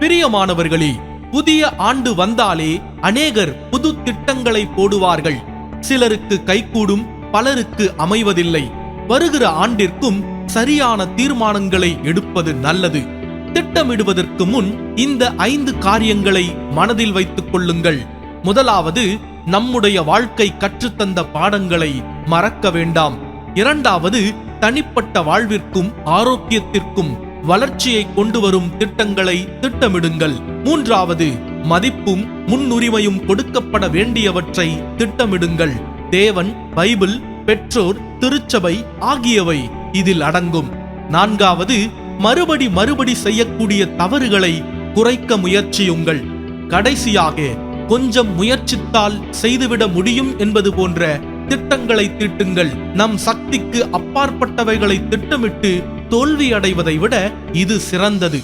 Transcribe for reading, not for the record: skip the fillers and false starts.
பிரியமானவர்களே, புதிய ஆண்டு வந்தாலே அநேகர் புது திட்டங்களை போடுவார்கள். சிலருக்கு கைகூடும், பலருக்கு அமைவதில்லை. வருகிற ஆண்டிற்கும் சரியான தீர்மானங்களை எடுப்பது நல்லது. திட்டமிடுவதற்கு முன் இந்த 5 காரியங்களை மனதில் வைத்துக் கொள்ளுங்கள். முதலாவது, நம்முடைய வாழ்க்கை கற்றுத்தந்த பாடங்களை மறக்க வேண்டாம். இரண்டாவது, தனிப்பட்ட வாழ்விற்கும் ஆரோக்கியத்திற்கும் வளர்ச்சியை கொண்டு வரும் திட்டங்களை திட்டமிடுங்கள். மூன்றாவது, மதிப்பும் முன்னுரிமையும் கொடுக்கப்பட வேண்டியவற்றை திட்டமிடுங்கள். தேவன், பைபிள், பெற்றோர், திருச்சபை ஆகியவை இதில் அடங்கும். நான்காவது, மறுபடி செய்யக்கூடிய தவறுகளை குறைக்க முயற்சியுங்கள். கடைசியாக, கொஞ்சம் முயற்சித்தால் செய்துவிட முடியும் என்பது போன்ற திட்டங்களை தீட்டுங்கள். நம் சக்திக்கு அப்பாற்பட்டவைகளை திட்டமிட்டு தோல்வி அடைவதை விட இது சிறந்தது.